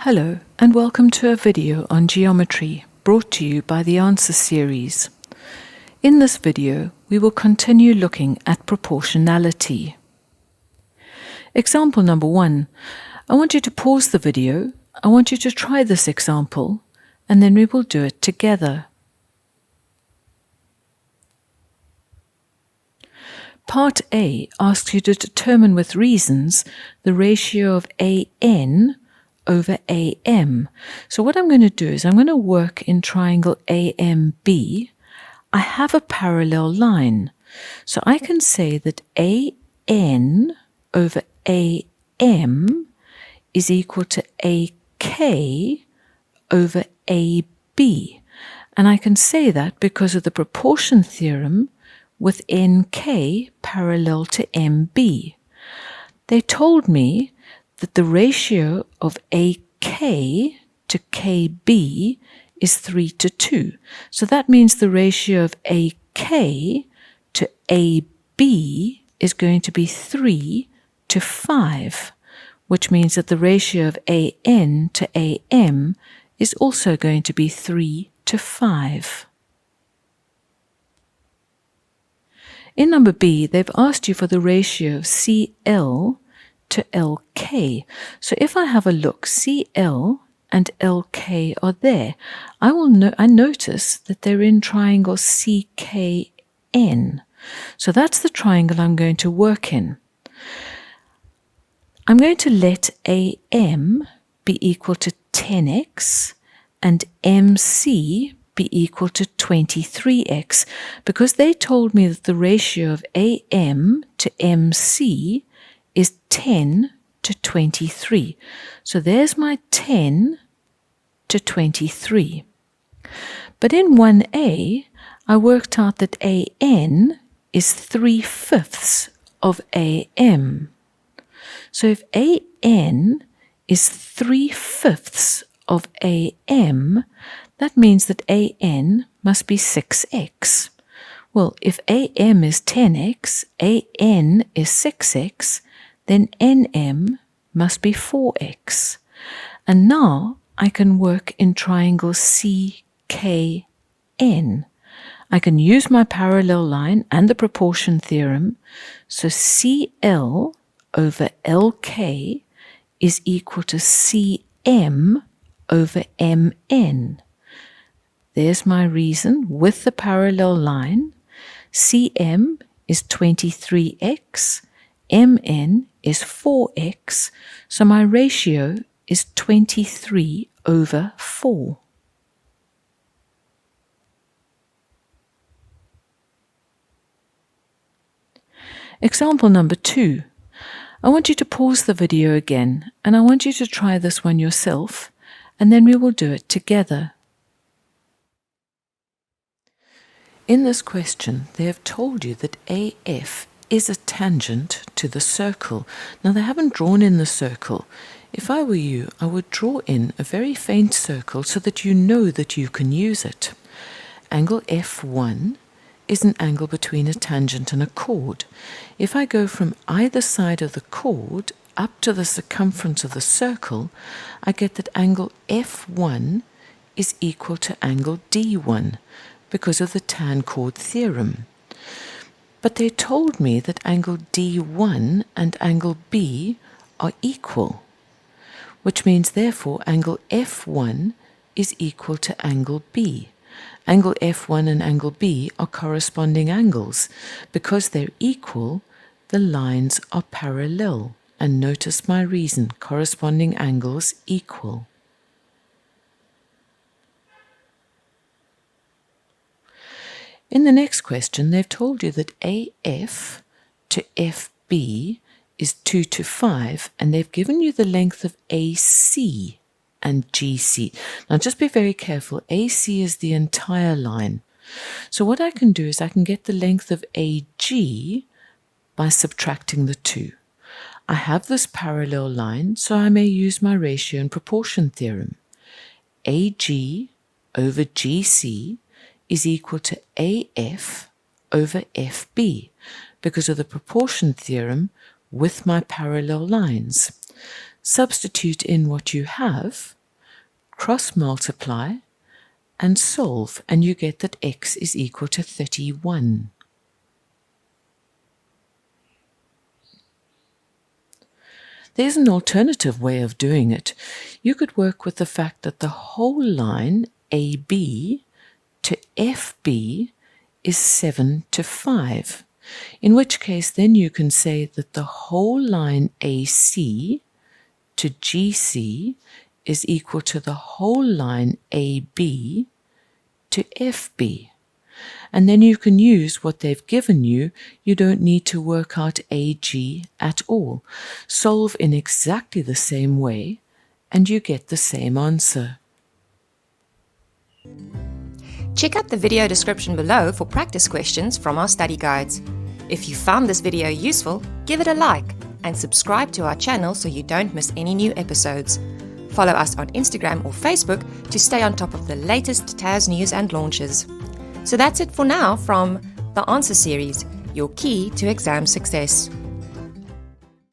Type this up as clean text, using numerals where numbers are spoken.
Hello and welcome to a video on geometry brought to you by the Answer series. In this video, we will continue looking at proportionality. Example number 1. I want you to pause the video. I want you to try this example and then we will do it together. Part A asks you to determine with reasons the ratio of AN over AM. So what I'm going to do is I'm going to work in triangle AMB. I have a parallel line. So I can say that AN over AM is equal to AK over AB. And I can say that because of the proportion theorem with NK parallel to MB. They told me that the ratio of AK to KB is 3:2. So that means the ratio of AK to AB is going to be 3:5, which means that the ratio of AN to AM is also going to be 3:5. In number B, they've asked you for the ratio of CL to LK. So if I have a look, CL and LK are there. I notice that they're in triangle CKN. So that's the triangle I'm going to work in. I'm going to let AM be equal to 10x and MC be equal to 23x, because they told me that the ratio of AM to MC is 10:23. So there's my 10:23. But in 1a, I worked out that AN is 3/5 of AM. So if AN is 3/5 of AM, that means that AN must be 6x. Well, if AM is 10x, AN is 6x, then NM must be 4x. And now I can work in triangle CKN. I can use my parallel line and the proportion theorem. So CL over LK is equal to CM over MN. There's my reason with the parallel line. CM is 23x, MN is 4x, so my ratio is 23/4. Example number 2. I want you to pause the video again, and I want you to try this one yourself, and then we will do it together. In this question, they have told you that AF is a tangent to the circle. Now, they haven't drawn in the circle. If I were you, I would draw in a very faint circle so that you know that you can use it. Angle F1 is an angle between a tangent and a chord. If I go from either side of the chord up to the circumference of the circle, I get that angle F1 is equal to angle D1 because of the tan-chord theorem. But they told me that angle D1 and angle B are equal, which means therefore angle F1 is equal to angle B. Angle F1 and angle B are corresponding angles. Because they're equal, the lines are parallel. And notice my reason, corresponding angles equal. In the next question, they've told you that AF to FB is 2:5, and they've given you the length of AC and GC. Now just be very careful, AC is the entire line. So what I can do is I can get the length of AG by subtracting the 2. I have this parallel line, so I may use my ratio and proportion theorem. AG over GC is equal to AF over FB because of the proportion theorem with my parallel lines. substitute in what you have, cross-multiply, and solve, and you get that x is equal to 31. There's an alternative way of doing it. You could work with the fact that the whole line AB to FB is 7 to 5, in which case then you can say that the whole line AC to GC is equal to the whole line AB to FB. And then you can use what they've given you. You don't need to work out AG at all. Solve in exactly the same way, and you get the same answer. Check out the video description below for practice questions from our study guides. If you found this video useful, give it a like and subscribe to our channel so you don't miss any new episodes. Follow us on Instagram or Facebook to stay on top of the latest TAS news and launches. So that's it for now from the Answer Series, your key to exam success.